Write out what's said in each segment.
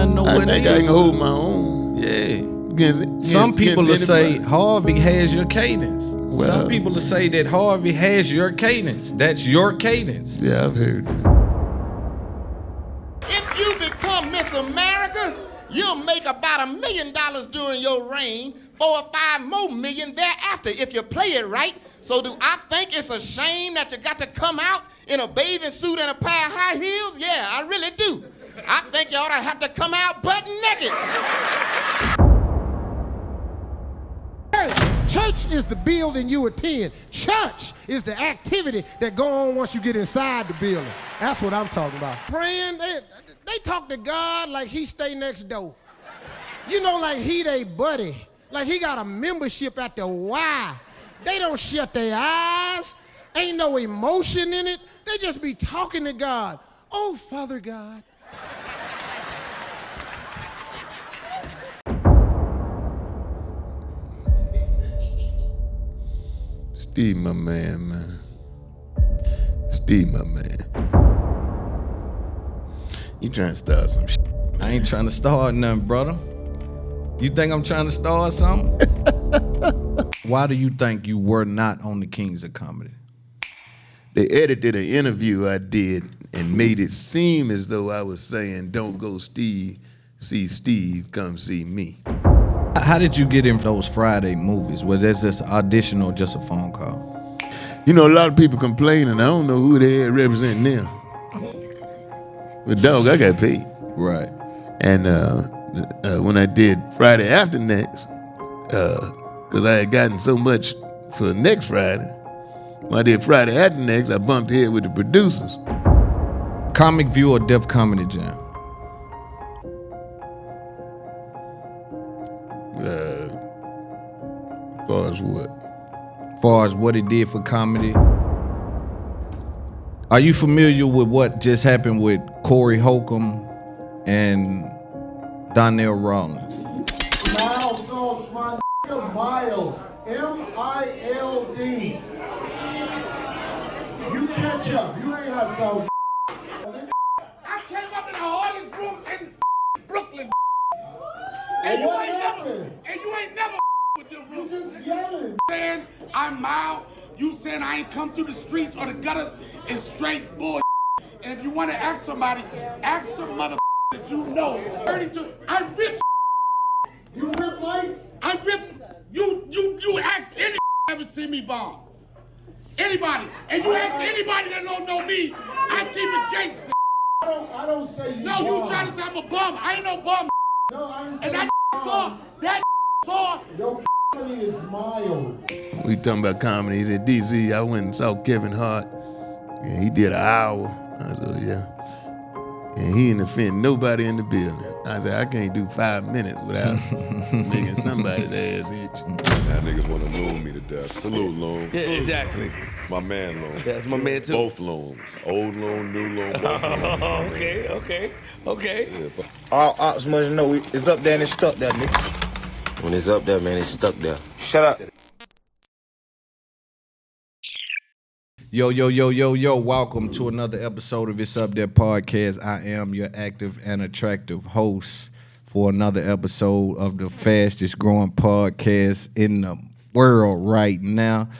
nothing nowhere near. I think I can hold my own. Yeah. Some people will say Harvey has your cadence. Well, some people will say that Harvey has your cadence. That's your cadence. Yeah, I've heard that. If you become Miss America, you'll make about $1 million during your reign, 4 or 5 more million thereafter if you play it right. So do I think it's a shame that you got to come out in a bathing suit and a pair of high heels? Yeah, I really do. I think you ought to have to come out butt naked. Church is the building you attend. Church is the activity that go on once you get inside the building. That's what I'm talking about. Praying, they talk to God like he stay next door. You know, like he they buddy. Like he got a membership at the Y. They don't shut their eyes. Ain't no emotion in it. They just be talking to God. Oh, Father God. Steve, my man. Steve, my man. You trying to start some shit? I ain't trying to start nothing, brother. You think I'm trying to start something? Why do you think you were not on the Kings of Comedy? They edited an interview I did and made it seem as though I was saying, don't go Steve, see Steve, come see me. How did you get in those Friday movies? Was that just an audition or just a phone call? You know, a lot of people complaining. I don't know who they had representing them. But dog, I got paid. Right. And when I did Friday After Next, because I had gotten so much for next Friday, when I did Friday After Next, I bumped head with the producers. Comic View or Def Comedy Jam? As far as what? Far as what it did for comedy. Are you familiar with what just happened with Corey Holcomb and Donell Rawlings? Mild, my nigga, mild. M-I-L-D. You catch up. You ain't have sauce. I came up in the hardest rooms in Brooklyn. And you what ain't happened? never with them rooms. You just yelling. Saying I'm mild, you saying I ain't come through the streets or the gutters is straight bullshit. And if you want to ask somebody, ask the mother that you know. 32, I rip. You rip lights? I rip. You ask any ever see me bomb. Anybody. And you ask anybody that don't know me, I keep it gangster. I don't say you. No, you trying to say I'm a bum. I ain't no bum. No, I didn't say And that saw. Your comedy is mild. We talking about comedy. He's at DC. I went and saw Kevin Hart. And he did an hour. I said, yeah. And he didn't offend nobody in the building. I said, I can't do 5 minutes without making somebody's ass itch. Now niggas want to loon me to death. Salute, Loon. Yeah, exactly. It's my man, Loon. That's my man, too. Both Loons. Old Loon, new Loon, both Loons. Okay. Yeah, All ops must know it's up there and it's stuck there, nigga. When it's up there, man, it's stuck there. Shut up. Yo, welcome to another episode of It's Up There Podcast. I am your active and attractive host for another episode of the fastest growing podcast in the world right now.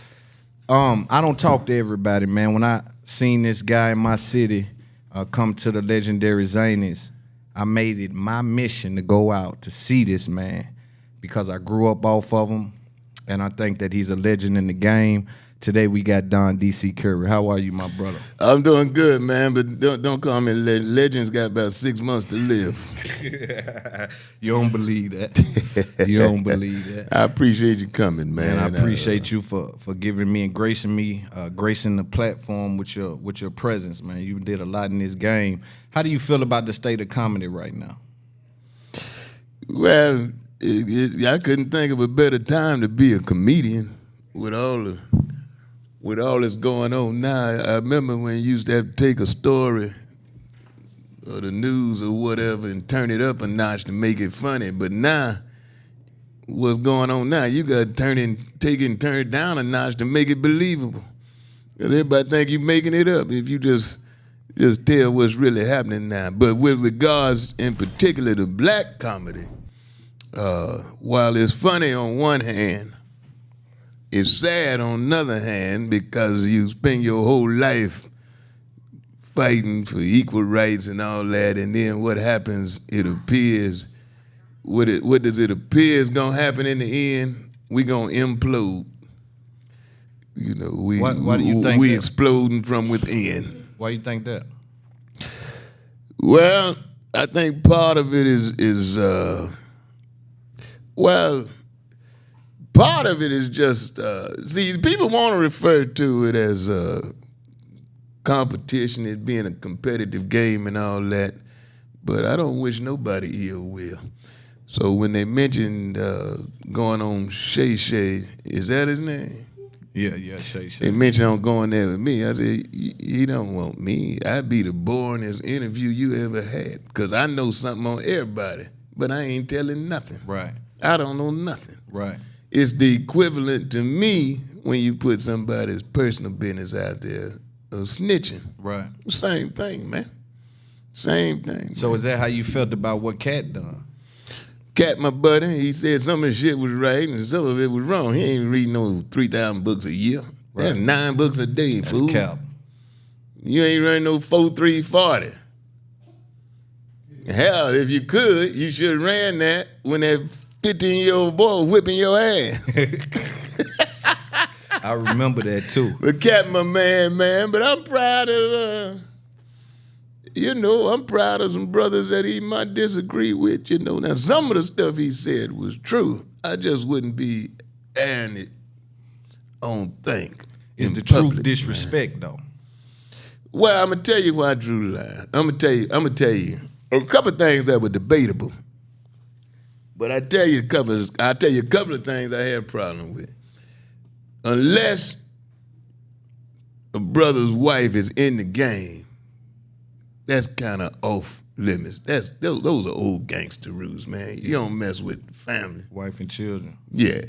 I don't talk to everybody, man. When I seen this guy in my city come to the legendary Zanies, I made it my mission to go out to see this man because I grew up off of him, and I think that he's a legend in the game. Today we got Don D.C. Curry. How are you, my brother? I'm doing good, man, but don't call me legends got about 6 months to live. You don't believe that. You don't believe that. I appreciate you coming, man. And I appreciate you for giving me and gracing the platform with your presence, man. You did a lot in this game. How do you feel about the state of comedy right now? Well, I couldn't think of a better time to be a comedian with all that's going on now. I remember when you used to have to take a story or the news or whatever and turn it up a notch to make it funny. But now, what's going on now, you got to take it and turn it down a notch to make it believable. Because everybody think you're making it up if you just just tell what's really happening now. But with regards in particular to black comedy, while it's funny on one hand, it's sad on another hand because you spend your whole life fighting for equal rights and all that, and then what happens, it appears, what does it appear is gonna happen in the end? We gonna implode. You know, why do you think we that? exploding from within. Why you think that? Well, I think part of it is part of it is just, see, people want to refer to it as competition, it being a competitive game and all that, but I don't wish nobody ill will. So when they mentioned going on Shay Shay, is that his name? Yeah, Shay. They mentioned on going there with me. I said, he don't want me. I'd be the boringest interview you ever had because I know something on everybody, but I ain't telling nothing. Right. I don't know nothing. Right. It's the equivalent to me when you put somebody's personal business out there of snitching. Right. Same thing, man. Same thing. So man. is that how you felt about what Katt done? Katt, my buddy, he said some of the shit was right and some of it was wrong. He ain't reading no 3,000 books a year. Right. That's 9 books a day, That's fool. cap. You ain't running no 4-3-40. Hell, if you could, you should have ran that when that 15-year-old boy was whipping your ass. I remember that too. But Katt, my man, but I'm proud of, I'm proud of some brothers that he might disagree with, Now, some of the stuff he said was true. I just wouldn't be airing it on think. Is in the public, truth disrespect though? Well, I'm gonna tell you why I drew the line. I'm gonna tell you a couple of things that were debatable. But I'll tell you a couple of things I had a problem with. Unless a brother's wife is in the game, that's kind of off limits. Those are old gangster rules, man. You don't mess with family. Wife and children. Yeah.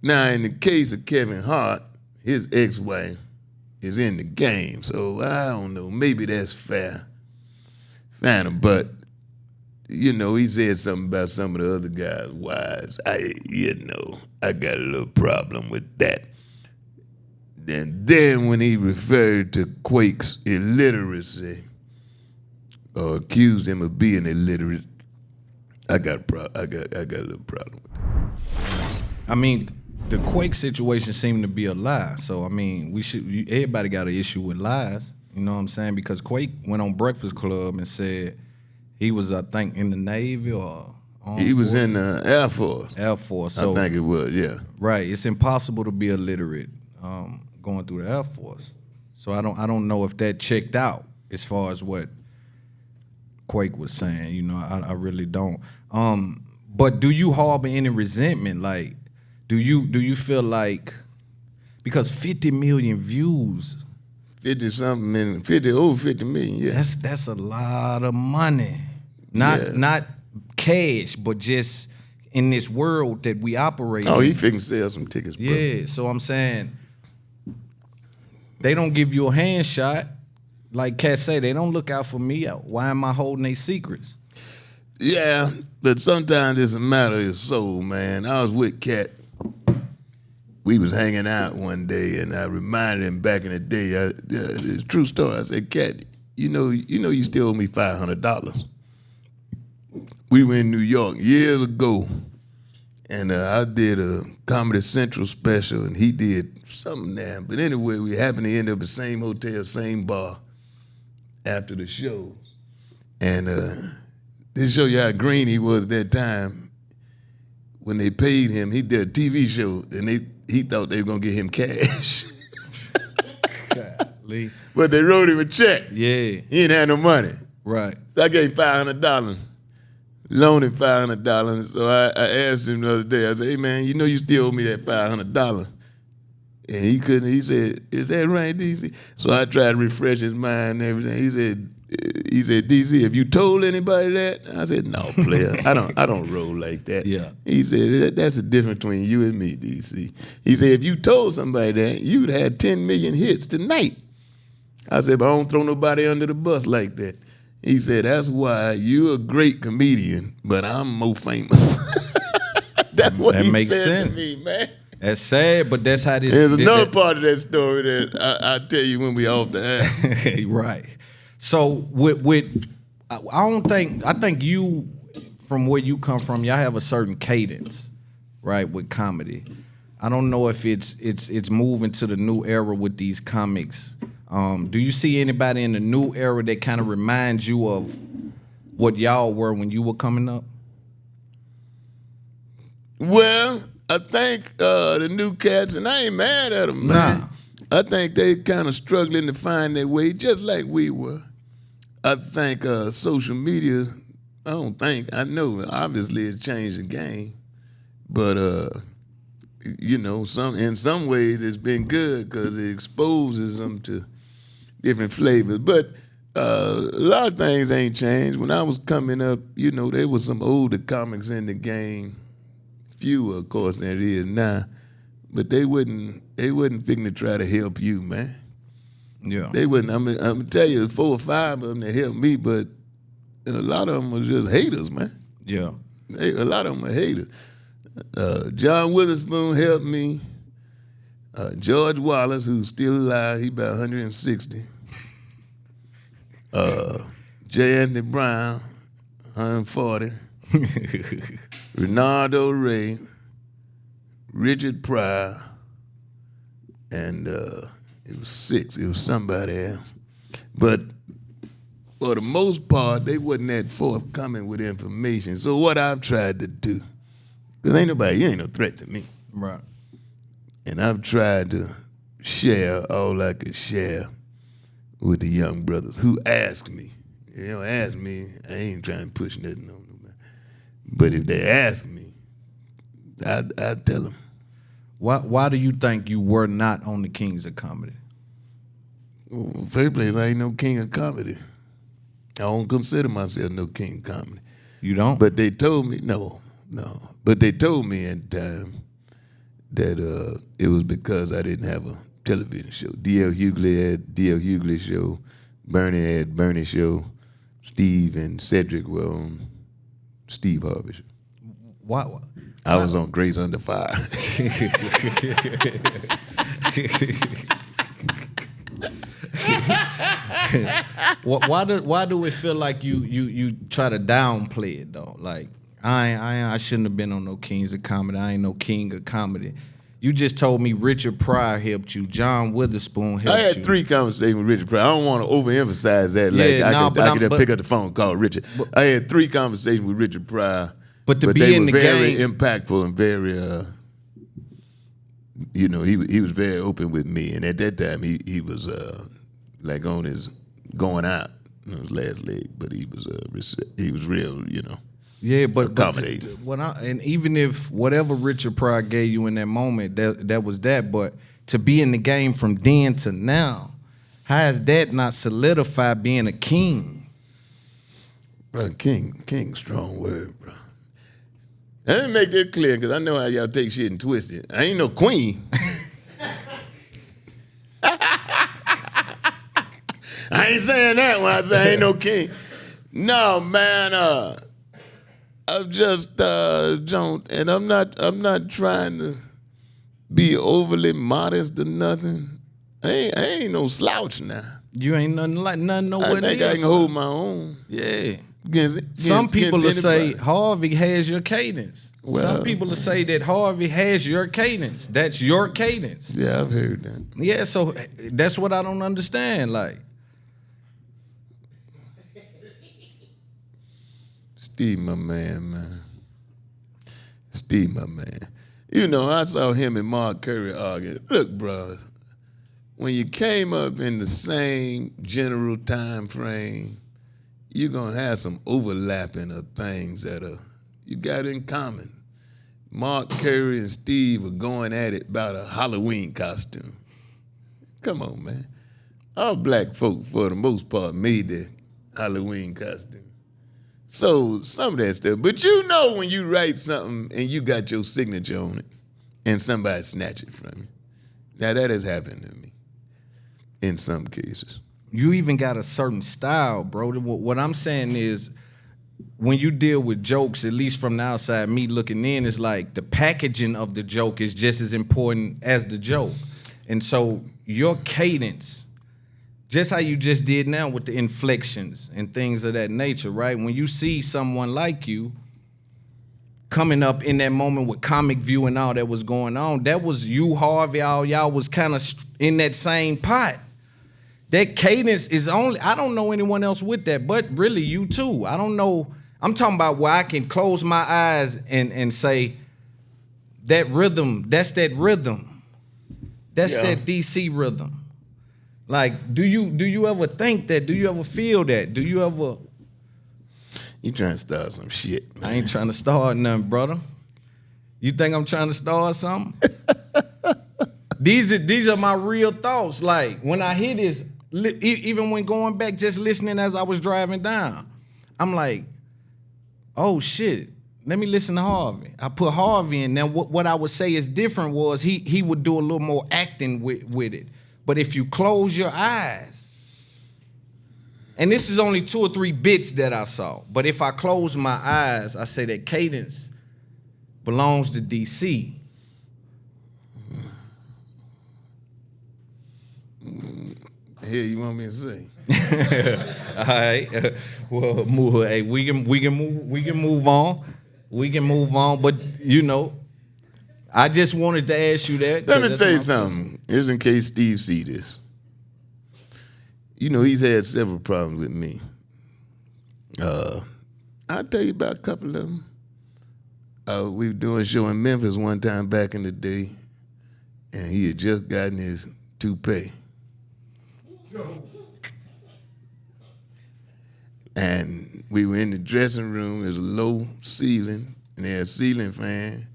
Now, in the case of Kevin Hart, his ex-wife is in the game, so I don't know. Maybe that's fair. But he said something about some of the other guys' wives. I got a little problem with that. And then when he referred to Quake's illiteracy, or accused him of being illiterate, I got a little problem with that. I mean, the Quake situation seemed to be a lie. So I mean, everybody got an issue with lies. You know what I'm saying? Because Quake went on Breakfast Club and said he was, I think, in the Navy or he was in the Air Force. Air Force. So, I think it was, yeah. Right. It's impossible to be illiterate going through the Air Force. So I don't know if that checked out as far as what Quake was saying. I really don't. But do you harbor any resentment? Like, do you feel like, because 50 million views, 50-something million, over 50 million, yeah. That's a lot of money. Not cash, but just in this world that we operate in. Oh, he finna sell some tickets, bro. Yeah, so I'm saying, they don't give you a hand shot. Like Katt say, they don't look out for me. Why am I holding their secrets? Yeah, but sometimes it's a matter of soul, man. I was with Katt. We was hanging out one day, and I reminded him back in the day. It's a true story. I said, Katt, you still owe me $500. We were in New York years ago, and I did a Comedy Central special, and he did something there. But anyway, we happened to end up at the same hotel, same bar after the show. And this show you how green he was at that time. When they paid him, he did a TV show, and he thought they were going to get him cash. Lee. But they wrote him a check. Yeah. He didn't have no money. Right. So I gave him $500. Loaned him $500. So I asked him the other day, I said, hey, man, you still owe me that $500. And he couldn't. He said, is that right, DC? So I tried to refresh his mind and everything. He said, DC, have you told anybody that? I said, no, player. I don't roll like that. Yeah. He said, that's the difference between you and me, DC. He said, if you told somebody that, you'd had 10 million hits tonight. I said, but I don't throw nobody under the bus like that. He said, that's why you're a great comedian, but I'm more famous. That's what That he makes said sense. to me, man. That's sad, but that's how this. There's another part of that story that I'll tell you when we off the air. Right. So I think you, from where you come from, y'all have a certain cadence, right, with comedy. I don't know if it's moving to the new era with these comics. Do you see anybody in the new era that kind of reminds you of what y'all were when you were coming up? Well, I think the new cats, and I ain't mad at them, man. Nah. I think they kind of struggling to find their way, just like we were. I think social media, I know, obviously it changed the game. But, in some ways it's been good because it exposes them to different flavors. But a lot of things ain't changed. When I was coming up, there was some older comics in the game. Fewer, of course, than it is now. But they wouldn't figure to try to help you, man. Yeah. They wouldn't. I'm gonna tell you, 4 or 5 of them that helped me, but a lot of them were just haters, man. Yeah. A lot of them are haters. John Witherspoon helped me. George Wallace, who's still alive, he about 160. J. Anthony Brown, 140. Ronaldo Ray, Richard Pryor, and it was 6. It was somebody else. But for the most part, they wasn't that forthcoming with information. So what I've tried to do, because you ain't no threat to me. Right. And I've tried to share all I could share with the young brothers who ask me. Ask me, I ain't trying to push nothing on nobody. But if they ask me, I tell them. Why do you think you were not on the Kings of Comedy? Well, first place, I ain't no king of comedy. I don't consider myself no king of comedy. You don't? But they told me, no. But they told me at the time that it was because I didn't have a television show. D.L. Hughley had D.L. Hughley show. Bernie had Bernie show. Steve and Cedric were on Steve Harvey show. Why? I was on Grace Under Fire. Why do it feel like you try to downplay it though? Like I shouldn't have been on no Kings of Comedy. I ain't no king of comedy. You just told me Richard Pryor helped you. John Witherspoon helped you. I had 3 conversations with Richard Pryor. I don't want to overemphasize that. I could just pick up the phone and call Richard. I had 3 conversations with Richard Pryor. But they in were the very game, impactful and very, he was very open with me. And at that time, he was like on his going out on his last leg, but he was real, yeah, but accommodating. And even if whatever Richard Pryor gave you in that moment, that was that. But to be in the game from then to now, how has that not solidified being a king? Bro, king, strong word, bro. Let me make it clear, because I know how y'all take shit and twist it. I ain't no queen. I ain't saying that when I say I ain't no king. No, man, I'm just don't, and I'm not trying to be overly modest or nothing. I ain't no slouch now. You ain't nothing nowhere I think near. I can hold my own. Yeah. Some people will say Harvey has your cadence. Well, some people will say that Harvey has your cadence. That's your cadence. Yeah, I've heard that. Yeah, so that's what I don't understand. Like, Steve, my man. Steve, my man. I saw him and Mark Curry arguing. Look, bro, when you came up in the same general time frame, you're going to have some overlapping of things that you got in common. Mark Curry and Steve were going at it about a Halloween costume. Come on, man. All black folk, for the most part, made their Halloween costume. So some of that stuff. But when you write something and you got your signature on it and somebody snatch it from you. Now, that has happened to me in some cases. you even got a certain style, bro. What I'm saying is, when you deal with jokes, at least from the outside, me looking in, is like the packaging of the joke is just as important as the joke. And so your cadence, just how you just did now with the inflections and things of that nature, right? When you see someone like you coming up in that moment with Comic View and all that was going on, that was you, Harvey, all y'all was kind of in that same pot. That cadence is only, I don't know anyone else with that, but really you too. I don't know. I'm talking about where I can close my eyes and say, that rhythm, that's that rhythm. That's that DC rhythm. Like, do you ever think that? Do you ever feel that? Do you ever? You trying to start some shit, man. I ain't trying to start nothing, brother. You think I'm trying to start something? These are my real thoughts. Like, when I hear this, even when going back, just listening as I was driving down, I'm like, oh shit, let me listen to Harvey. I put Harvey in. Now what I would say is different was he would do a little more acting with it. But if you close your eyes, and this is only 2 or 3 bits that I saw, but if I close my eyes, I say that Cadence belongs to DC. Here, you want me to say? All right. Well, move. Hey, we can move on. We can move on. But you know, I just wanted to ask you that. Let me say something. Here's in case Steve see this. You know, he's had several problems with me. I'll tell you about a couple of them. We were doing a show in Memphis one time back in the day, and he had just gotten his toupee. And we were in the dressing room. There's a low ceiling, and they had a ceiling fan.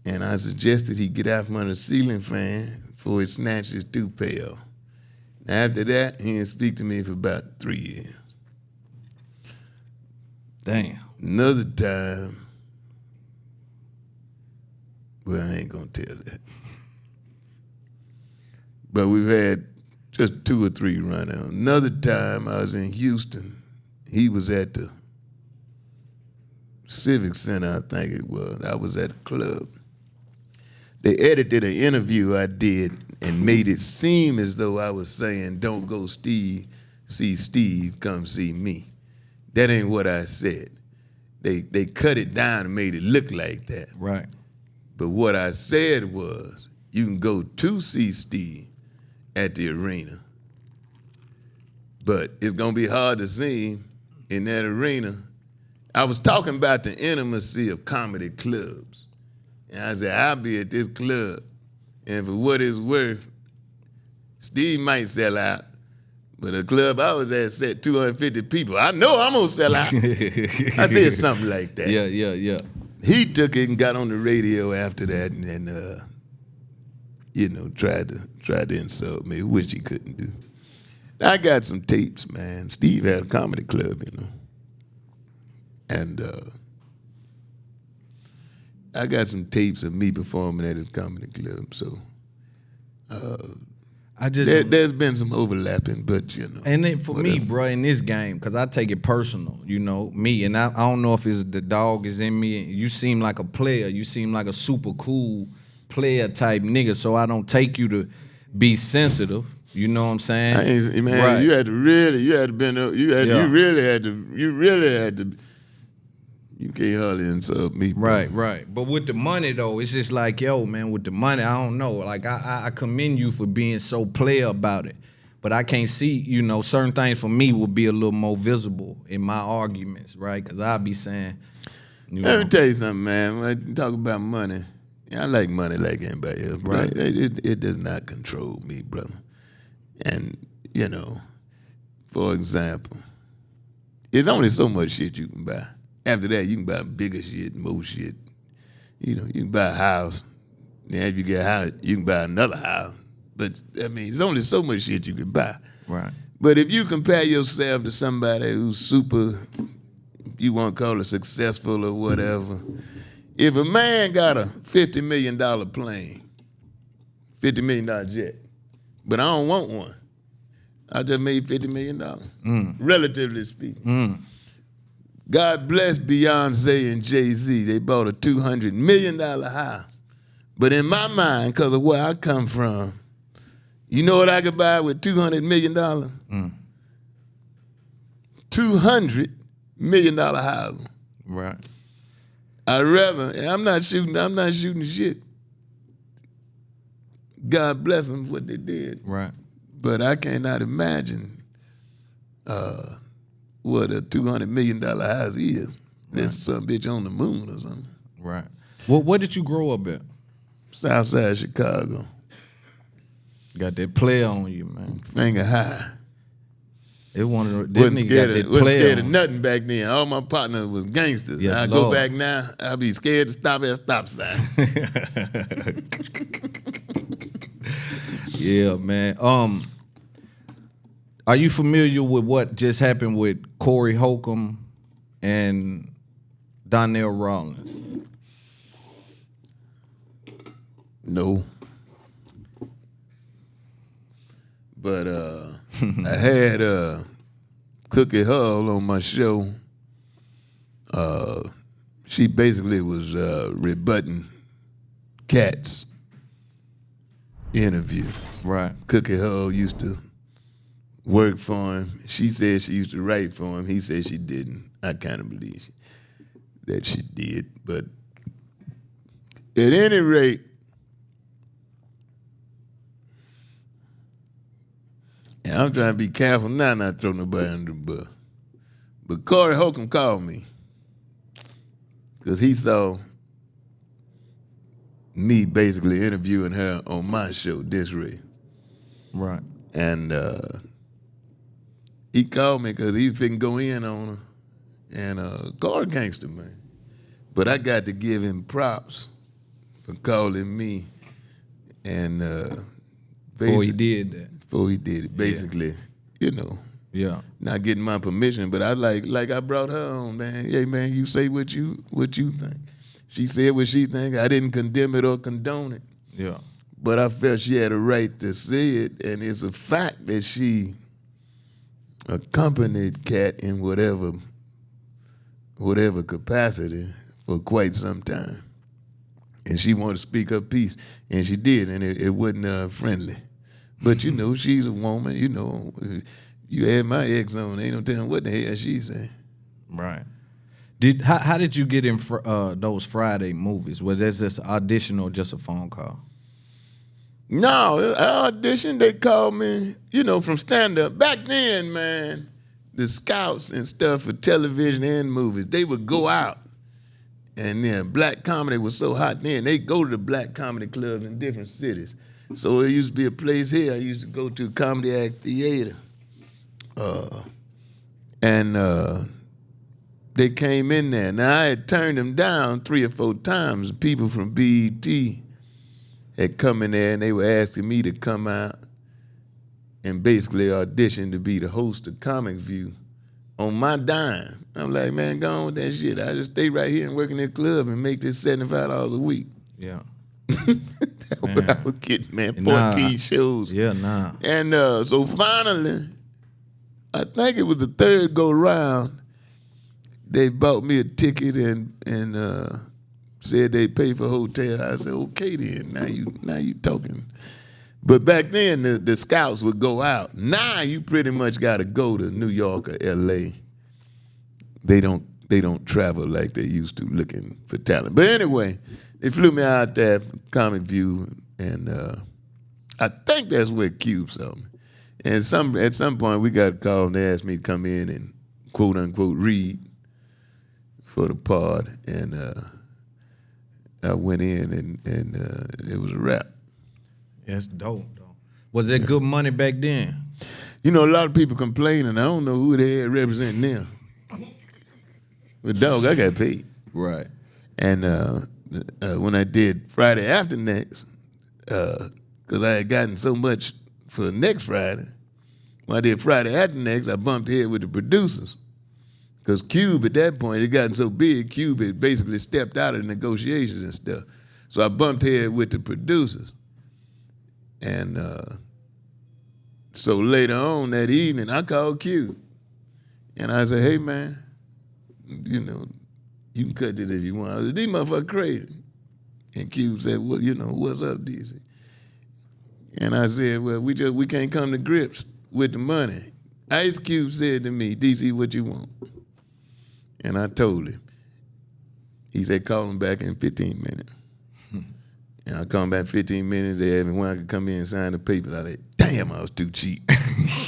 And I suggested he get out from under the ceiling fan before he snatched his toupee off. After that, he didn't speak to me for about 3 years. Damn. Another time, well, I ain't gonna tell that. But we've had just 2 or 3 run-outs. Another time, I was in Houston. He was at the Civic Center, I think it was. I was at a club. They edited an interview I did and made it seem as though I was saying, don't go see Steve, come see me. That ain't what I said. They cut it down and made it look like that. Right. But what I said was, you can go to see Steve at the arena, but it's gonna be hard to see him in that arena. I was talking about the intimacy of comedy clubs. And I said, I'll be at this club, and for what it's worth, Steve might sell out, but the club I was at said 250 people. I know I'm gonna sell out. I said something like that. Yeah. He took it and got on the radio after that and you know, tried to insult me, which he couldn't do. I got some tapes, man. Steve had a comedy club, you know. And I got some tapes of me performing at his comedy club, so there's been some overlapping, but you know. And then for whatever. me, bro, in this game, because I take it personal, you know, me, and I don't know if it's the dog is in me. You seem like a player. You seem like a super cool player type nigga, so I don't take you to be sensitive. You know what I'm saying? Man, right. you really had to. You can't hardly insult me, bro. Right. But with the money though, it's just like, yo, man, with the money, I don't know. Like I commend you for being so player about it. But I can't see, you know, certain things for me would be a little more visible in my arguments, right? Because I'll be saying, Let me tell you something, man. When you talk about money, I like money like anybody else, right? It does not control me, brother. And, you know, for example, it's only so much shit you can buy. After that, you can buy bigger shit, more shit. You know, you can buy a house. And if you get a house, you can buy another house. But, I mean, there's only so much shit you can buy. Right. But if you compare yourself to somebody who's super, you want to call it successful or whatever, if a man got a $50 million plane, $50 million jet, but I don't want one, I just made $50 million, relatively speaking. God bless Beyonce and Jay-Z. They bought a $200 million house. But in my mind, because of where I come from, you know what I could buy with $200 million? $200 million house. Right. I'd rather, and I'm not shooting shit. God bless them what they did. Right. But I cannot imagine what a $200 million house is. There's some bitch on the moon or something. Right. Well, where did you grow up at? Southside Chicago. Got that play on you, man. Finger high. It one of the, Wasn't scared of on. nothing back then. All my partners was gangsters. Yes, I Lord. go back now, I'll be scared to stop at a stop sign. Yeah, man. Are you familiar with what just happened with Corey Holcomb and Donell Rawlings? No. But I had Cookie Hull on my show. She basically was rebutting Katt's interview. Right. Cookie Hull used to work for him. She said she used to write for him. He said she didn't. I kind of believe that she did. But at any rate, and I'm trying to be careful now not throw nobody under the bus. But Corey Holcomb called me because he saw me basically interviewing her on my show, Disray. Right. And he called me because he finna go in on her. And Corey gangster, man. But I got to give him props for calling me. And Before he did that. before he did it. Basically, you know, Yeah. not getting my permission, but I like I brought her on, man. Hey, man, you say what you think. She said what she think. I didn't condemn it or condone it, Yeah. but I felt she had a right to say it, and it's a fact that she accompanied Katt in whatever capacity for quite some time. And she wanted to speak her piece, and she did, and it wasn't friendly. But, you know, she's a woman, you know. You had my ex on, ain't no telling what the hell she said. Right. How did you get in those Friday movies? Was that just an audition or just a phone call? No, I auditioned, they called me, you know, from stand-up. Back then, man, the scouts and stuff for television and movies, they would go out. And then black comedy was so hot then, they'd go to the black comedy clubs in different cities. So it used to be a place here I used to go to, Comedy Act Theater. And they came in there. Now, I had turned them down 3 or 4 times. People from BET had come in there, and they were asking me to come out and basically audition to be the host of Comic View on my dime. I'm like, man, go on with that shit. I just stay right here and work in this club and make this $75 a week. Yeah. That's what I was getting, man, 14 shows. Yeah, nah. And so finally, I think it was the 3rd go-round, they bought me a ticket and said they'd pay for hotel. I said, okay then, now you talking. But back then, the scouts would go out. Now you pretty much got to go to New York or L.A. They don't travel like they used to looking for talent. But anyway, they flew me out there for Comic View, and I think that's where Cube saw me. And at some point, we got a call, and they asked me to come in and quote-unquote read for the pod, and I went in, and it was a wrap. That's dope, though. Was it good money back then? You know, a lot of people complaining. I don't know who they had representing them. But, dog, I got paid. Right. And when I did Friday After Next, because I had gotten so much for next Friday, when I did Friday After Next, I bumped head with the producers. Because Cube, at that point, it gotten so big, Cube had basically stepped out of the negotiations and stuff. So I bumped head with the producers. And So later on that evening, I called Q. And I said, hey, man, you know, you can cut this if you want. I said, these motherfuckers crazy. And Q said, well, you know, what's up, DC? And I said, well, we can't come to grips with the money. Ice Cube said to me, DC, what you want? And I told him. He said, call him back in 15 minutes. And I called him back 15 minutes. They asked me when I could come in and sign the papers. I said, damn, I was too cheap.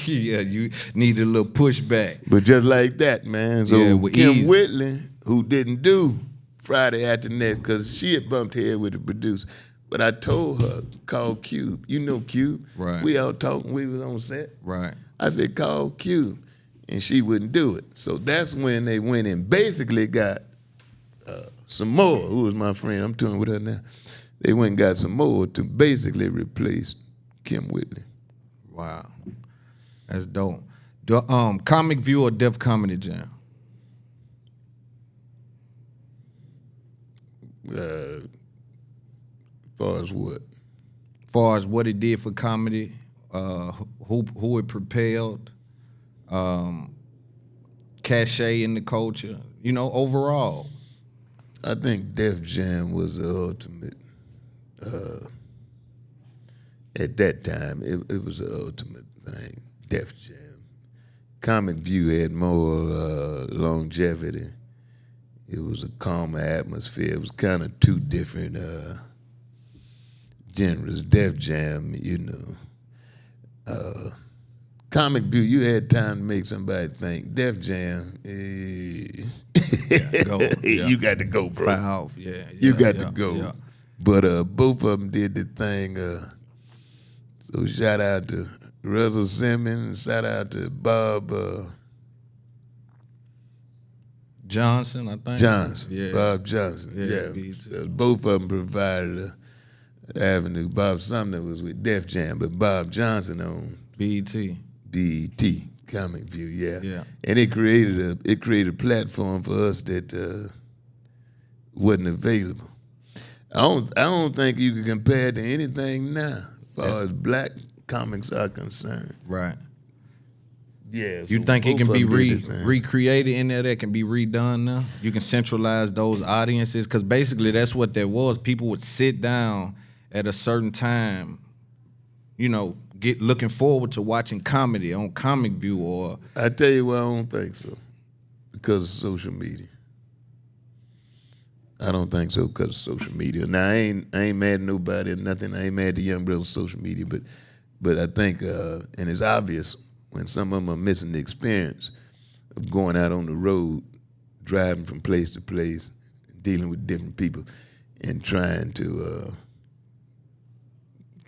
Yeah, you needed a little pushback. But just like that, man. So Yeah, with Kim ease. Whitley, who didn't do Friday After Next because she had bumped head with the producer. But I told her, call Cube. You know Cube. Right. We all talking. We was on set. Right. I said, call Cube. And she wouldn't do it. So that's when they went and basically got some more, who was my friend. I'm touring with her now. They went and got some more to basically replace Kim Whitley. Wow. That's dope. Comic View or Def Comedy Jam? As far as what? Far as what it did for comedy, who it propelled, cachet in the culture, you know, overall. I think Def Jam was the ultimate. At that time, it was the ultimate thing, Def Jam. Comic View had more longevity. It was a calmer atmosphere. It was kind of two different genres. Def Jam, you know. Comic View, you had time to make somebody think. Def Jam, Go, yeah. you got to go, bro. Fire off, yeah. You got yeah, to go. yeah. But both of them did the thing. So shout out to Russell Simmons, shout out to Bob Johnson, I think. Johnson, Yeah. Bob Johnson. Yeah, Yeah, BT. So both of them provided an avenue. Bob Sumner was with Def Jam, but Bob Johnson on BET. BET, Comic View, yeah. Yeah. And it created a platform for us that wasn't available. I don't think you can compare it to anything now as far as black comics are concerned. Right. Yeah. You so think it can both be of them did their thing. recreated in there that can be redone now? You can centralize those audiences? Because basically that's what that was. People would sit down at a certain time, you know, looking forward to watching comedy on Comic View or... I tell you why I don't think so. Because of social media. I don't think so because of social media. Now I ain't mad at nobody or nothing. I ain't mad at the young brothers on social media, but I think and it's obvious when some of them are missing the experience of going out on the road, driving from place to place, dealing with different people, and trying to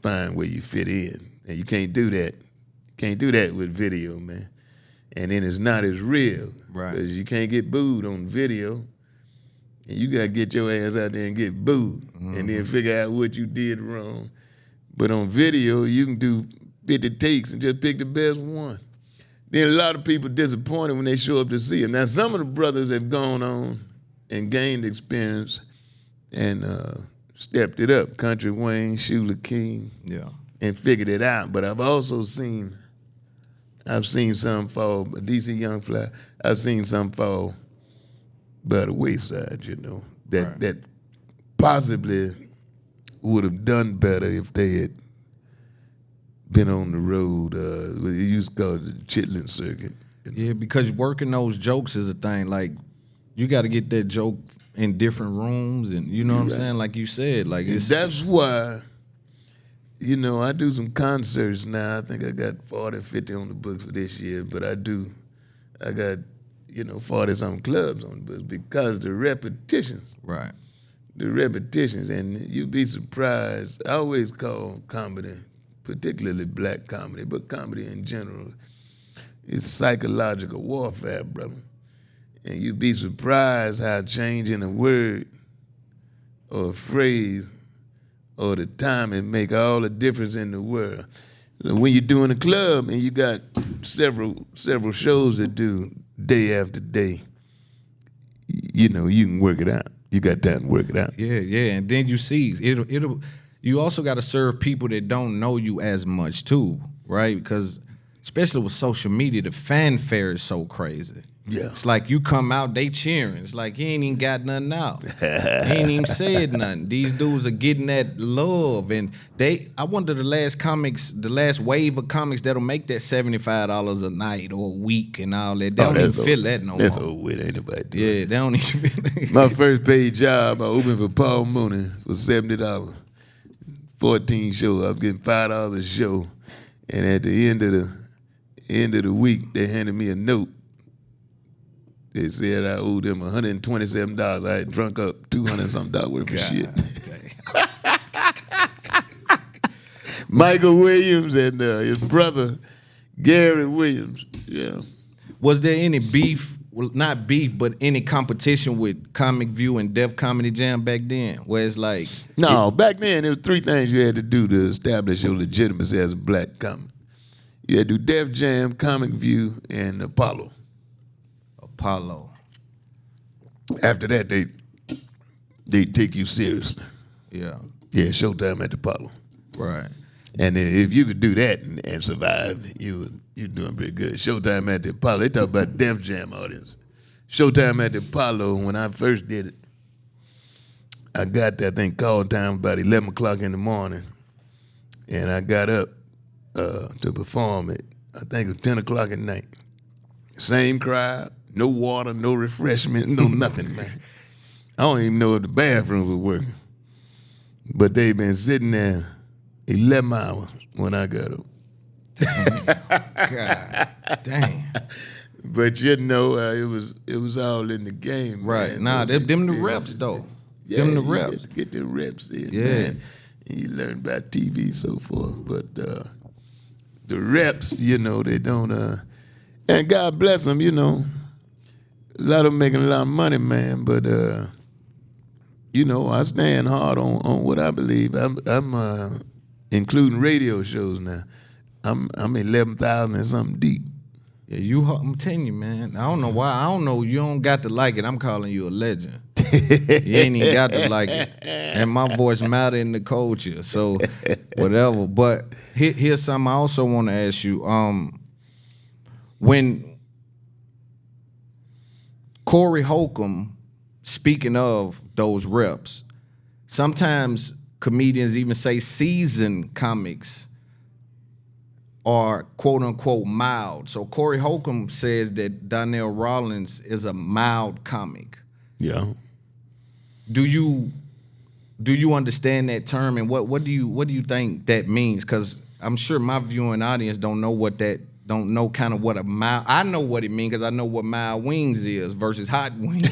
find where you fit in. And you can't do that. Can't do that with video, man. And then it's not as real. Right. Because you can't get booed on video. And you gotta get your ass out there and get booed, and then figure out what you did wrong. But on video, you can do 50 takes and just pick the best one. Then a lot of people disappointed when they show up to see him. Now, some of the brothers have gone on and gained experience and stepped it up. Country Wayne, Shula King, Yeah. and figured it out. But I've also seen some fall, DC Young Fly, I've seen some fall by the wayside, you know, that possibly would have done better if they had been on the road. It used to call it the Chitlin circuit. You know? Yeah, because working those jokes is a thing. Like, you got to get that joke in different rooms, and you know what I'm saying? Like you said, like it's... That's why, you know, I do some concerts now. I think I got 40, 50 on the books for this year, but I got, 40-something clubs on the books because the repetitions. Right. The repetitions, and you'd be surprised. I always call comedy, particularly black comedy, but comedy in general, it's psychological warfare, brother. And you'd be surprised how changing a word or a phrase or the timing make all the difference in the world. When you're doing a club and you got several shows to do day after day, you know, you can work it out. You got time to work it out. Yeah, and then you see it'll. You also got to serve people that don't know you as much too, right? Because especially with social media, the fanfare is so crazy. Yeah. It's like you come out, they cheering. It's like you ain't even got nothing out. You ain't even said nothing. These dudes are getting that love. And I wonder the last wave of comics that'll make that $75 a night or a week and all that. They don't even feel that no more. That's old with, ain't nobody doing it. Yeah, they don't even feel My first paid job, I opened for Paul Mooney was $70. 14 shows. I was getting $5 a show. And at the end of the week, they handed me a note. They said I owed them $127. I had drunk up $200-something worth of shit. Michael Williams and his brother, Gary Williams. Yeah. Was there any beef, well, not beef, but any competition with Comic View and Def Comedy Jam back then? Where it's like... No, back then there were 3 things you had to do to establish your legitimacy as a black comic. You had to do Def Jam, Comic View, and Apollo. After that, they take you seriously. Yeah. Yeah, Showtime at the Apollo. Right. And if you could do that and survive, you're doing pretty good. Showtime at the Apollo. They talk about Def Jam audience. Showtime at the Apollo, when I first did it, I got that thing call time about 11 o'clock in the morning. And I got up to perform it, I think it was 10 o'clock at night. Same crowd, no water, no refreshment, no nothing, man. I don't even know if the bathrooms were working. But they've been sitting there 11 hours when I got up. God damn. But you know, it was all in the game. Right. Man. Nah, them the reps though. Yeah, them the you reps. get the reps in, Yeah. man. And you learn about TV so forth. But the reps, you know, they don't and God bless them, you know. A lot of them making a lot of money, man, but you know, I stand hard on what I believe. I'm including radio shows now. I'm 11,000 and something deep. Yeah, I'm telling you, man. I don't know why. I don't know. You don't got to like it. I'm calling you a legend. You ain't even got to like it. And my voice matter in the culture. So whatever. But here's something I also want to ask you. When Corey Holcomb, speaking of those reps, sometimes comedians even say seasoned comics are quote unquote mild. So Corey Holcomb says that Donell Rawlings is a mild comic. Yeah. Do you understand that term, and what do you think that means? Because I'm sure my viewing audience don't know kind of what a mild. I know what it means because I know what mild wings is versus hot wings.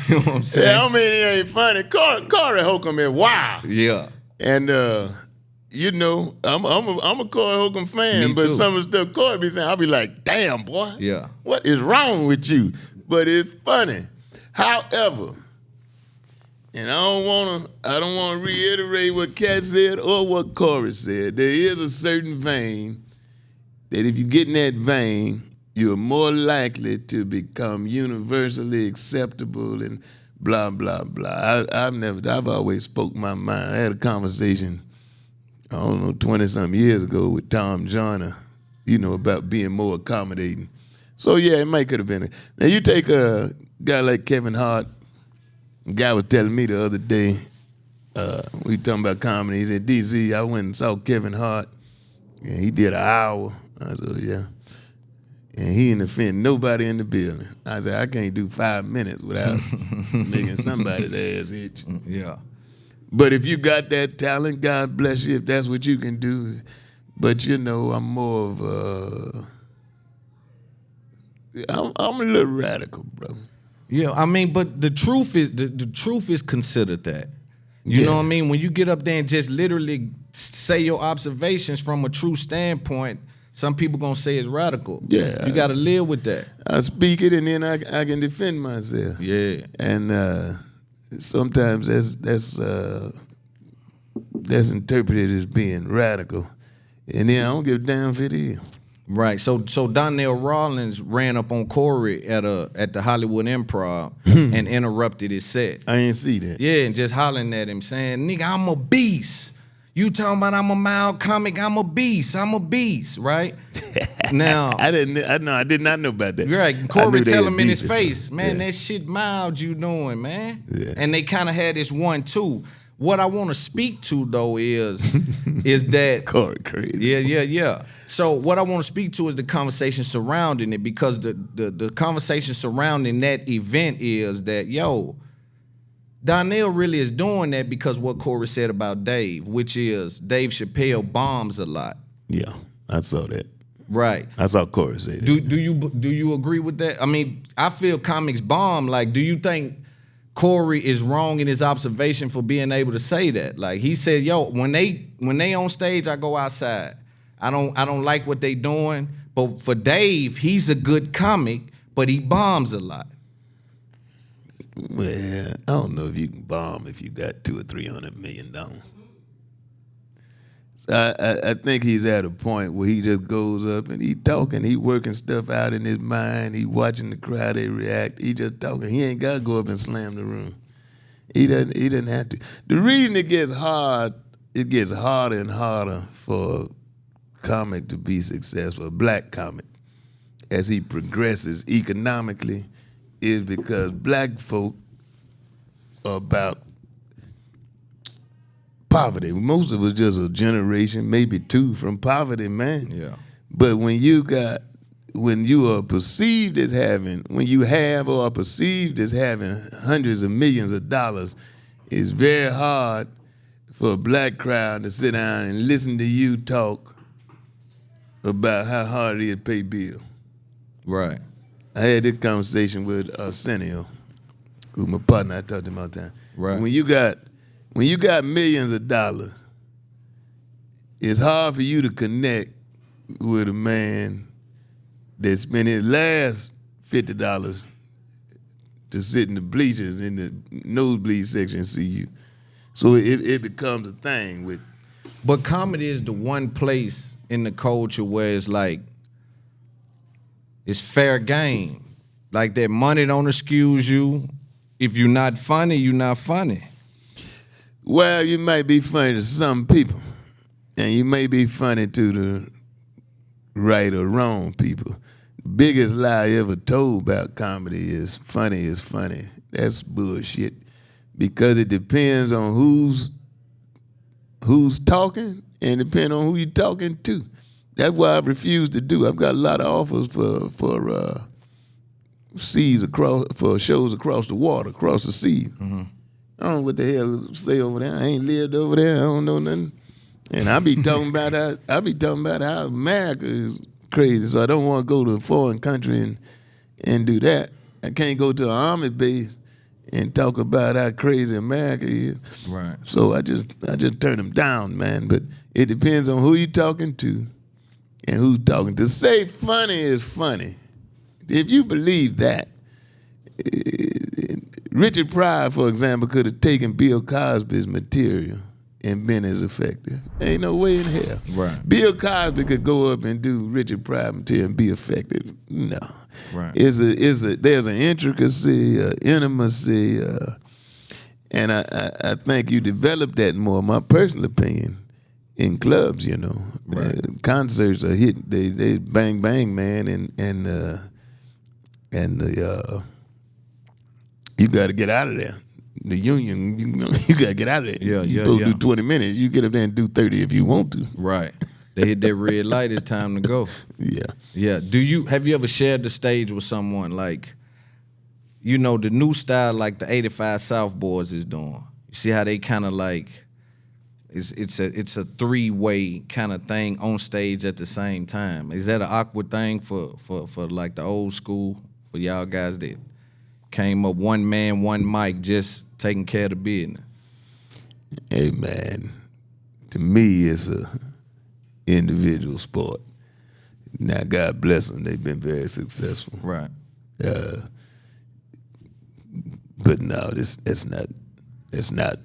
You know what I'm saying? Yeah, I mean, it ain't funny. Corey Holcomb is wild. Yeah. And you know, I'm a Corey Holcomb fan, Me but too. some of the stuff Corey be saying, I'll be like, damn, boy. Yeah. What is wrong with you? But it's funny. However, and I don't wanna reiterate what Katt said or what Corey said. There is a certain vein that if you get in that vein, you're more likely to become universally acceptable and blah, blah, blah. I've always spoke my mind. I had a conversation, I don't know, 20-something years ago with Tom Joyner, you know, about being more accommodating. So yeah, it might could have been it. Now you take a guy like Kevin Hart. A guy was telling me the other day, we talking about comedy. He said, DC, I went and saw Kevin Hart, and he did an hour. I said, yeah. And he didn't offend nobody in the building. I said, I can't do 5 minutes without making somebody's ass itch. Yeah. But if you got that talent, God bless you if that's what you can do. But you know, I'm more of I'm a little radical, bro. Yeah, I mean, but the truth is considered that. You know what I mean? When you get up there and just literally say your observations from a true standpoint, some people gonna say it's radical. Yeah. You gotta live with that. I speak it and then I can defend myself. Yeah. And sometimes that's interpreted as being radical. And then I don't give a damn if it is. Right. So Donell Rawlings ran up on Corey at the Hollywood Improv and interrupted his set. I ain't see that. Yeah, and just hollering at him saying, nigga, I'm a beast. You talking about I'm a mild comic, I'm a beast, right? Now I did not know about that. right, I Corey knew they tell was him in his beefing. face, man, Yeah. that shit mild you doing, man. Yeah. And they kind of had this 1-2. What I want to speak to though is that Corey crazy. Yeah. So what I want to speak to is the conversation surrounding it, because the conversation surrounding that event is that, yo, Donell really is doing that because what Corey said about Dave, which is Dave Chappelle bombs a lot. Yeah, I saw that. Right. I saw Corey say that. Do you agree with that? I mean, I feel comics bomb. Like, do you think Corey is wrong in his observation for being able to say that? Like, he said, yo, when they on stage, I go outside. I don't like what they doing. But for Dave, he's a good comic, but he bombs a lot. Well, I don't know if you can bomb if you got $200 or $300 million. I think he's at a point where he just goes up and he talking, he working stuff out in his mind, he watching the crowd, they react, he just talking. He ain't got to go up and slam the room. He doesn't have to. The reason it gets harder and harder for a comic to be successful, a black comic, as he progresses economically, is because black folk are about poverty. Most of us just a generation, maybe two, from poverty, man. Yeah. But when you are perceived as having, when you have or are perceived as having hundreds of millions of dollars, it's very hard for a black crowd to sit down and listen to you talk about how hard it is to pay bills. Right. I had this conversation with Arsenio, who's my partner. I talked to him all the time. Right. When you got millions of dollars, it's hard for you to connect with a man that spent his last $50 to sit in the bleachers in the nosebleed section and see you. So it becomes a thing with. But comedy is the one place in the culture where it's like, it's fair game. Like, that money don't excuse you. If you're not funny, you're not funny. Well, you might be funny to some people, and you may be funny to the right or wrong people. The biggest lie ever told about comedy is funny. That's bullshit, because it depends on who's talking and depends on who you're talking to. That's why I refuse to do. I've got a lot of offers for shows across the water, across the sea. Mm-hmm. I don't know what the hell to say over there. I ain't lived over there. I don't know nothing. And I be talking about how America is crazy. So I don't want to go to a foreign country and do that. I can't go to an army base and talk about how crazy America is. Right. So I just turn them down, man. But it depends on who you're talking to and who's talking to. Say funny is funny. If you believe that, Richard Pryor, for example, could have taken Bill Cosby's material and been as effective. Ain't no way in hell. Right. Bill Cosby could go up and do Richard Pryor material and be effective. No. Right. There's an intricacy, intimacy, and I think you develop that more, my personal opinion, in clubs, you know. Right. Concerts are hit, they bang bang, man, and you got to get out of there. The union, you got to get out of there. You supposed to do 20 minutes. You get up there and do 30 if you want to. Right. They hit that red light, it's time to go. Yeah. Yeah. Have you ever shared the stage with someone, like, you know, the new style like the 85 South Boys is doing? You see how they kind of like, it's a three-way kind of thing on stage at the same time. Is that an awkward thing for like the old school, for y'all guys that came up one man, one mic, just taking care of the business? Hey, man, to me, it's a individual sport. Now, God bless them. They've been very successful. Right. But no, it's not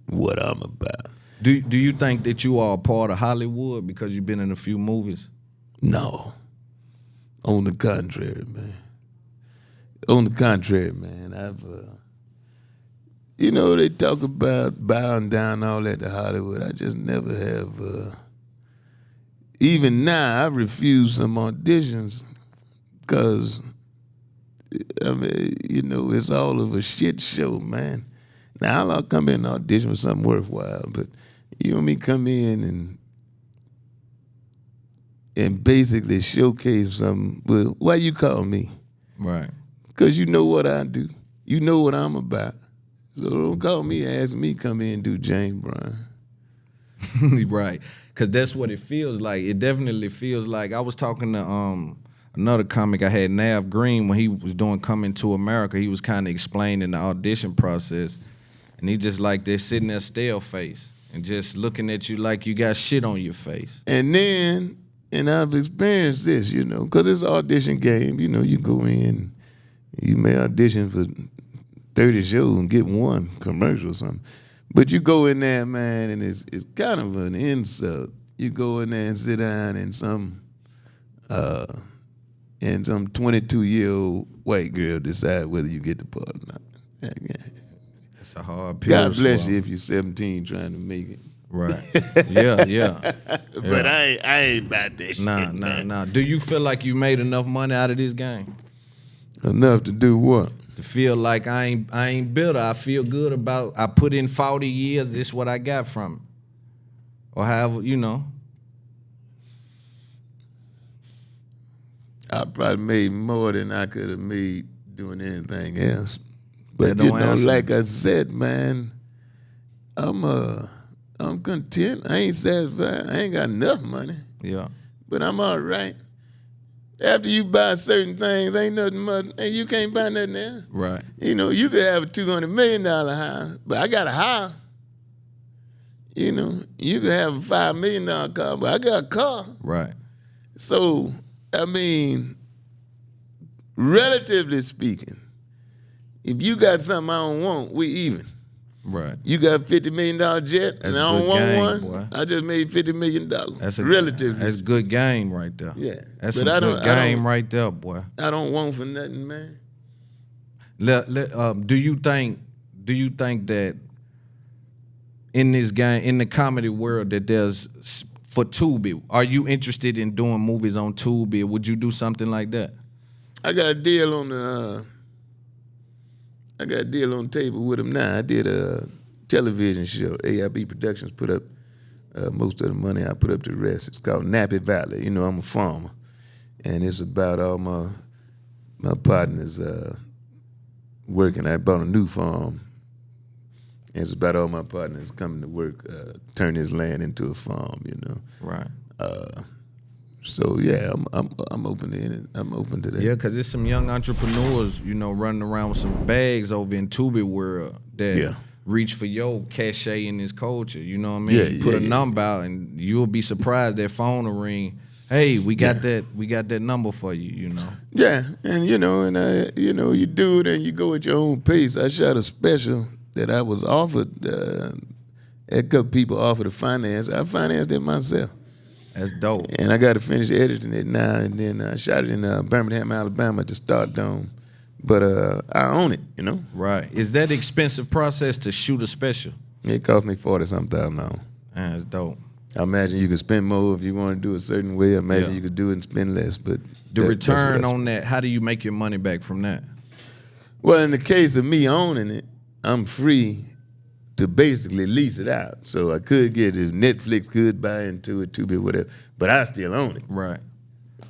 what I'm about. Do you think that you are a part of Hollywood because you've been in a few movies? No. On the contrary, man. On the contrary, man. you know, they talk about bowing down all that to Hollywood. I just never have. Even now, I refuse some auditions because, I mean, you know, it's all of a shit show, man. Now, I'll come in and audition for something worthwhile, but you want me to come in and basically showcase something. Well, why you call me? Right. Because you know what I do. You know what I'm about. So don't call me and ask me to come in and do James Brown. Right. Because that's what it feels like. It definitely feels like. I was talking to another comic I had, Nav Green, when he was doing Coming to America. He was kind of explaining the audition process. And he just like they're sitting there stale face and just looking at you like you got shit on your face. And then, and I've experienced this, you know, because it's an audition game. You know, you go in, you may audition for 30 shows and get one commercial or something. But you go in there, man, and it's kind of an insult. You go in there and sit down and some 22-year-old white girl decide whether you get the part or not. It's a hard pill. God bless you if you're 17 trying to make it. Right. Yeah. But I ain't about that shit. Nah. Do you feel like you made enough money out of this game? Enough to do what? To feel like I ain't bitter. I feel good about I put in 40 years, this is what I got from it. Or however, you know. I probably made more than I could have made doing anything else. But That you don't know, answer. like I said, man, I'm content. I ain't satisfied. I ain't got enough money, Yeah. but I'm all right. After you buy certain things, ain't nothing much, and you can't buy nothing else. Right. You know, you could have a $200 million house, but I got a house. You know, you could have a $5 million car, but I got a car. Right. So, I mean, relatively speaking, if you got something I don't want, we even. Right. You got a $50 million jet, That's and I a don't good want game, one. boy. I just made $50 million. That's a relatively. That's good game right there. Yeah. That's But a I good don't- I game don't- right there, boy. I don't want for nothing, man. Do you think that in this game, in the comedy world, that there's for Tubi, are you interested in doing movies on Tubi? Would you do something like that? I got a deal on the. I got a deal on the table with him now. I did a television show. AIB Productions put up most of the money. I put up the rest. It's called Nappy Valley. You know, I'm a farmer, and it's about all my partners working. I bought a new farm. And it's about all my partners coming to work, turn this land into a farm. You know. Right. So yeah, I'm open to it. I'm open to that. Yeah, because there's some young entrepreneurs, you know, running around with some bags over in Tubi world that reach for your cachet in this culture. You know what I mean? Yeah, Put yeah, a yeah. number out, and you'll be surprised that phone will ring. Hey, we got that number for you. You know. Yeah, and you know, you do it and you go at your own pace. I shot a special that I was offered. A couple people offered to finance. I financed it myself. That's dope. And I got to finish editing it now, and then I shot it in Birmingham, Alabama at the Start Dome. But I own it, you know. Right. Is that expensive process to shoot a special? It cost me $40-something. That's dope. I imagine you could spend more if you want to do it a certain way. I imagine Yeah. you could do it and spend less. But The that's what return I- on that, how do you make your money back from that? Well, in the case of me owning it, I'm free to basically lease it out. So I could get it, Netflix could buy into it, Tubi, whatever, but I still own it. Right.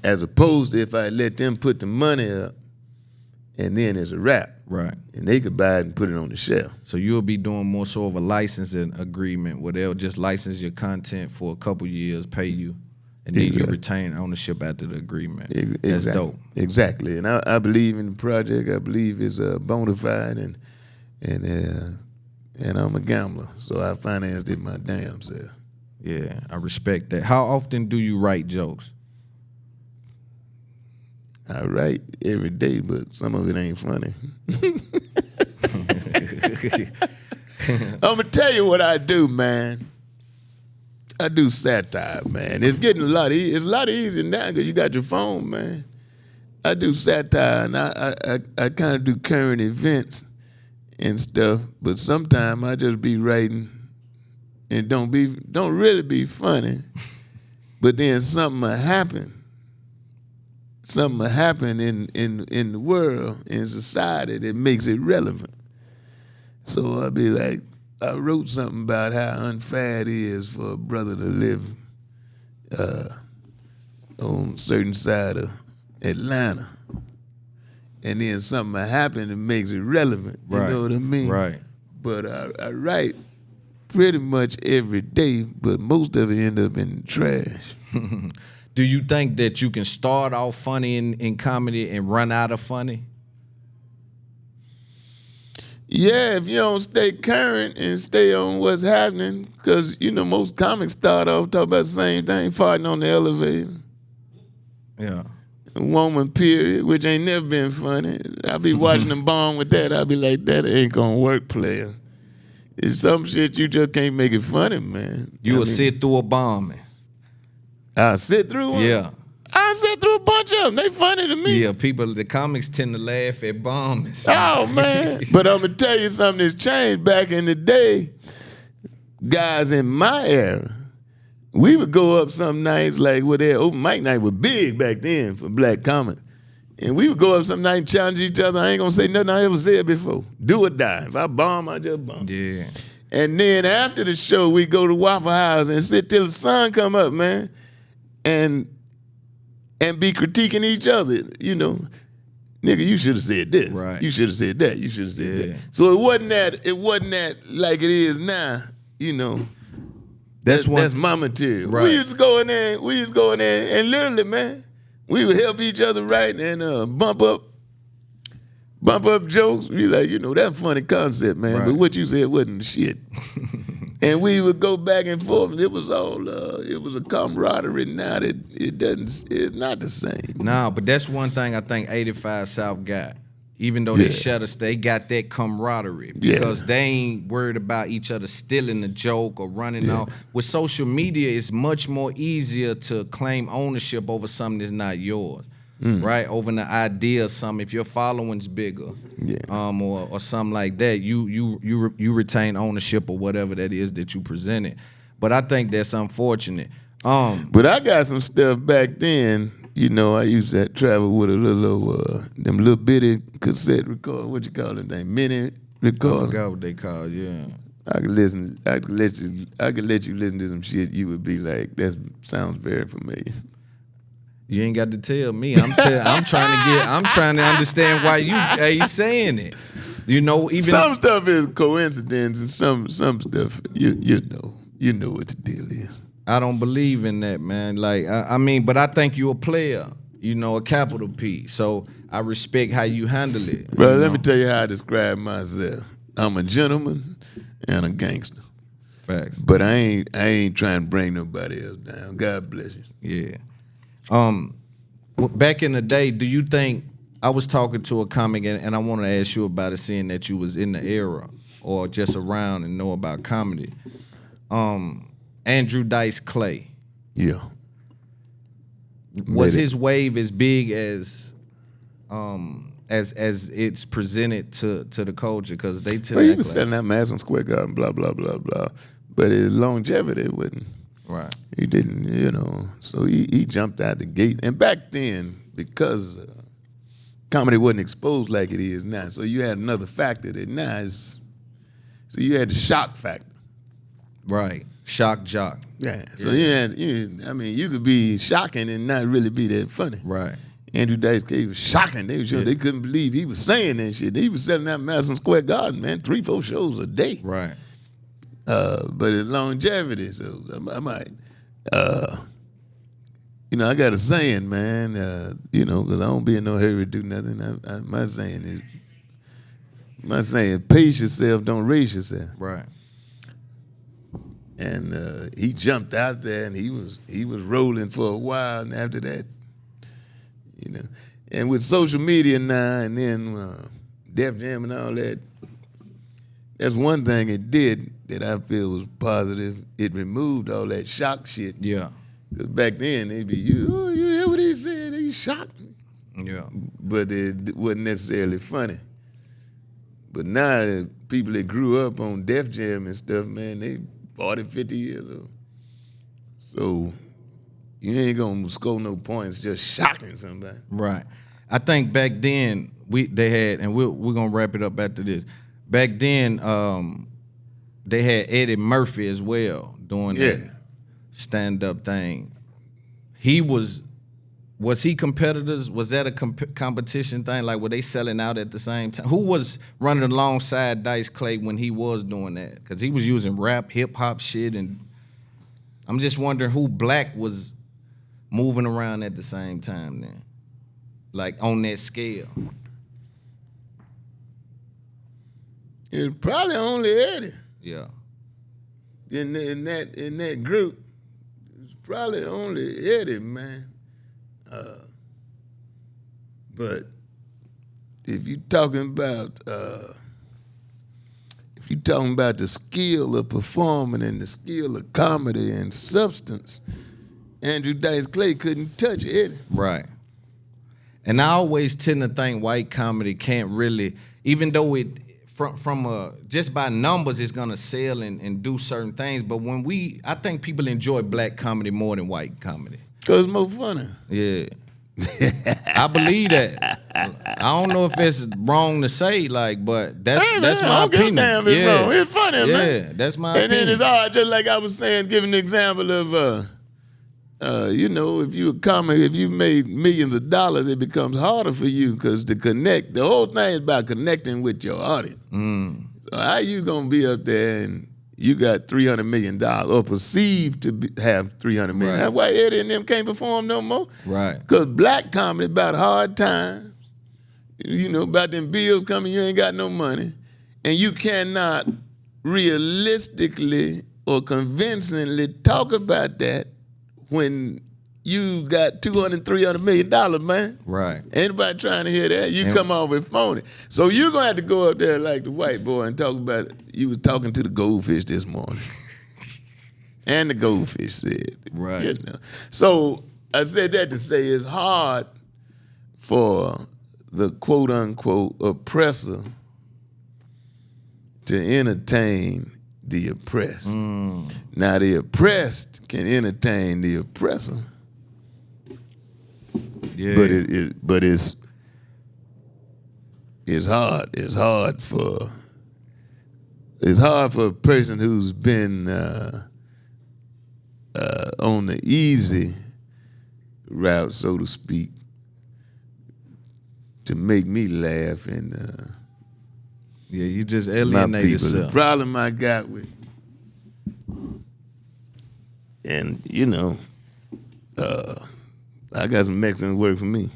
As opposed to if I let them put the money up and then it's a wrap. Right. And they could buy it and put it on the shelf. So you'll be doing more so of a licensing agreement where they'll just license your content for a couple years, pay you, and then you Exactly. retain ownership after the agreement. Exactly. That's dope. Exactly. And I believe in the project. I believe it's bona fide and I'm a gambler. So I financed it my damn self. Yeah, I respect that. How often do you write jokes? I write every day, but some of it ain't funny. I'm gonna tell you what I do, man. I do satire, man. It's getting it's a lot easier now because you got your phone, man. I do satire, and I kind of do current events, and stuff. But sometimes I just be writing and don't really be funny. But then something will happen. Something will happen in the world, in society, that makes it relevant. So I'll be like, I wrote something about how unfair it is for a brother to live on a certain side of Atlanta. And then something will happen that makes it relevant. You know what I mean? Right. But I write pretty much every day, but most of it end up in the trash. Do you think that you can start off funny in comedy and run out of funny? Yeah, if you don't stay current and stay on what's happening, because, most comics start off talking about the same thing, farting on the elevator. Yeah. Woman, period, which ain't never been funny. I be watching them bomb with that. I be like, that ain't gonna work, player. It's some shit you just can't make it funny, man. You will sit through a bombing. I'll sit through one? Yeah. I'll sit through a bunch of them. They funny to me. Yeah, the comics tend to laugh at bombings. Oh, man. But I'm going to tell you something that's changed. Back in the day, guys in my era, we would go up some nights, like where their open mic night was big back then for black comics. And we would go up some night and challenge each other. I ain't going to say nothing I ever said before. Do or die. If I bomb, I just bomb. Yeah. And then after the show, we go to Waffle House and sit till the sun come up, man. And be critiquing each other, Nigga, you should have said this. Right. You should have said that. You should have said that. So it wasn't that like it is now, That's my material. Right. We used to go in there and literally, man, we would help each other write and bump up jokes. We like, that's a funny concept, man. Right. But what you said wasn't shit. And we would go back and forth. It was all, it was a camaraderie. Now that it's not the same. No, but that's one thing I think 85 South got. Even though they shut us, they got that camaraderie because they ain't worried about each other stealing the joke or running off. With social media, it's much more easier to claim ownership over something that's not yours. Right, over the idea of something. If your following's bigger, or something like that, you retain ownership of whatever that is that you presented. But I think that's unfortunate. But I got some stuff back then. I used to travel with a them little bitty cassette recorder. What you call it? Mini recorder. I forgot what they call it. Yeah. I could let you listen to some shit. You would be like, that sounds very familiar. You ain't got to tell me. I'm trying to understand why you saying it. Even some stuff is coincidence, and some stuff you know what the deal is. I don't believe in that, man. Like but I think you're a player. A capital P. So I respect how you handle it. Bro, let me tell you how I describe myself. I'm a gentleman and a gangster. Facts. But I ain't trying to bring nobody else down. God bless you. Yeah. Back in the day, do you think, I was talking to a comic and I want to ask you about it, seeing that you was in the era or just around and know about comedy. Andrew Dice Clay. Yeah. Was his wave as big as it's presented to the culture? Because they tell he was selling that Madison Square Garden, blah, blah, blah, blah. But his longevity wasn't. Right. He didn't, so he jumped out the gate. And back then, because comedy wasn't exposed like it is now, so you had another factor that now is, so you had the shock factor. Right. Shock jock. Yeah. So you could be shocking and not really be that funny. Right. Andrew Dice Clay was shocking. They couldn't believe he was saying that shit. He was selling that Madison Square Garden, man, 3-4 shows a day. Right. But it's longevity, so I might, I got a saying, man, because I don't be in no hurry to do nothing. My saying, pace yourself, don't race yourself. Right. And he jumped out there, and he was rolling for a while, and after that, and with social media now, and then Def Jam and all that, that's one thing it did that I feel was positive. It removed all that shock shit. Yeah. Because back then, they'd be, you hear what he said? He shocked me. Yeah. But it wasn't necessarily funny. But now the people that grew up on Def Jam and stuff, man, they 40, 50 years old. So you ain't gonna score no points just shocking somebody. Right. I think back then they had, and we're gonna wrap it up after this. Back then, they had Eddie Murphy as well doing that stand-up thing. He was he competitors? Was that a competition thing? Like, were they selling out at the same time? Who was running alongside Dice Clay when he was doing that? Because he was using rap, hip-hop shit, and I'm just wondering who Black was moving around at the same time then. Like, on that scale. It's probably only Eddie. Yeah. In that group, it's probably only Eddie, man. But if you're talking about the skill of performing and the skill of comedy and substance, Andrew Dice Clay couldn't touch Eddie. Right. And I always tend to think white comedy can't really, even though it from just by numbers it's gonna sell and do certain things, but I think people enjoy black comedy more than white comedy. Cause it's more funny. Yeah. I believe that. I don't know if it's wrong to say, like, but that's my opinion. Damn, it's wrong. It's funny, man. Yeah, that's my opinion. And then it's hard, just like I was saying, giving the example of, if you a comic, if you made millions of dollars, it becomes harder for you because to connect, the whole thing is about connecting with your audience. So how you gonna be up there and you got $300 million or perceived to have $300 million? Right. That's why Eddie and them can't perform no more. Right. Because black comedy about hard times, about them bills coming, you ain't got no money, and you cannot realistically or convincingly talk about that when you got $200, $300 million, man. Right. Anybody trying to hear that, you come off with phony. So you're going to have to go up there like the white boy and talk about it. You was talking to the goldfish this morning. And the goldfish said. Right. So I said that to say it's hard for the quote-unquote oppressor to entertain the oppressed. Now the oppressed can entertain the oppressor. Yeah. But it's hard. It's hard for a person who's been on the easy route, so to speak, to make me laugh and yeah, you just my alienate people. yourself. The problem I got with, and I got some Mexicans work for me.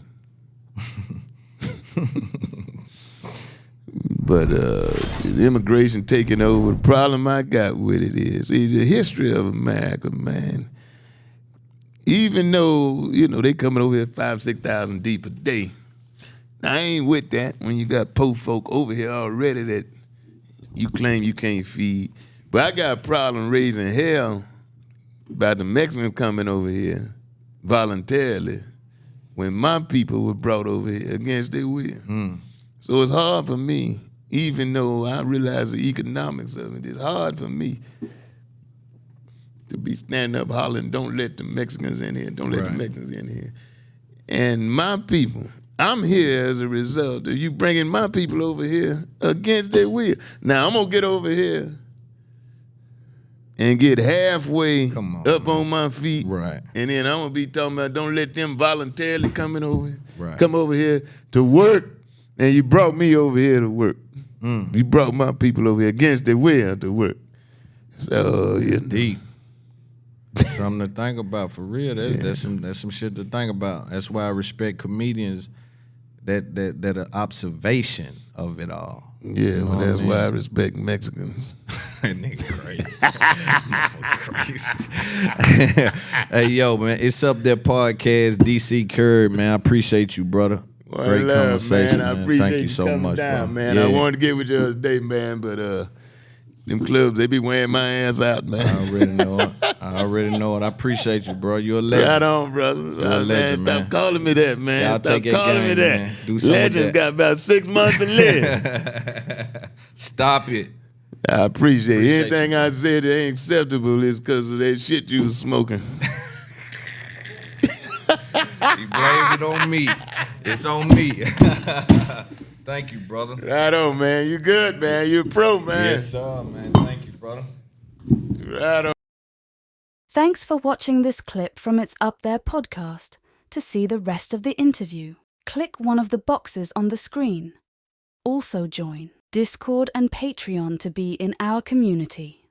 But the immigration taking over, the problem I got with it is the history of America, man. Even though, they coming over here 5,000, 6,000 deep a day. Now, I ain't with that when you got poor folk over here already that you claim you can't feed. But I got a problem raising hell about the Mexicans coming over here voluntarily when my people were brought over here against their will. So it's hard for me, even though I realize the economics of it, it's hard for me to be standing up hollering, don't let the Mexicans in here, don't let the Mexicans in here. And my people, I'm here as a result of you bringing my people over here against their will. Now, I'm going to get over here and get halfway up on my feet. Right. And then I'm going to be talking about don't let them voluntarily come over here to work. And you brought me over here to work. You brought my people over here against their will to work. So, Deep. Something to think about for real. That's some shit to think about. That's why I respect comedians that observation of it all. Yeah, well, that's why I respect Mexicans. Nigga crazy. Hey, yo, man, it's Up There Podcast, DC Curry, man. I appreciate you, brother. Well, great conversation, man. I man. appreciate Thank you you so coming much, down, bro. man. Yeah. I wanted to get with you the other day, man, but Them clubs, they be wearing my ass out, man. I already know it. I appreciate you, bro. You're a legend. Right on, brother. You're a legend, man. Stop calling me that, man. Y'all Stop take that calling game, me that. man. Do something with Legends that. got about 6 months to live. Stop it. I appreciate Appreciate anything you, I said that ain't acceptable is because of that shit you was smoking. You blame it on me. It's on me. Thank you, brother. Right on, man. You good, man. You a pro, man. Yes, sir, man. Thank you, brother. Right on. Thanks for watching this clip from It's Up There podcast. To see the rest of the interview, click one of the boxes on the screen. Also join Discord and Patreon to be in our community.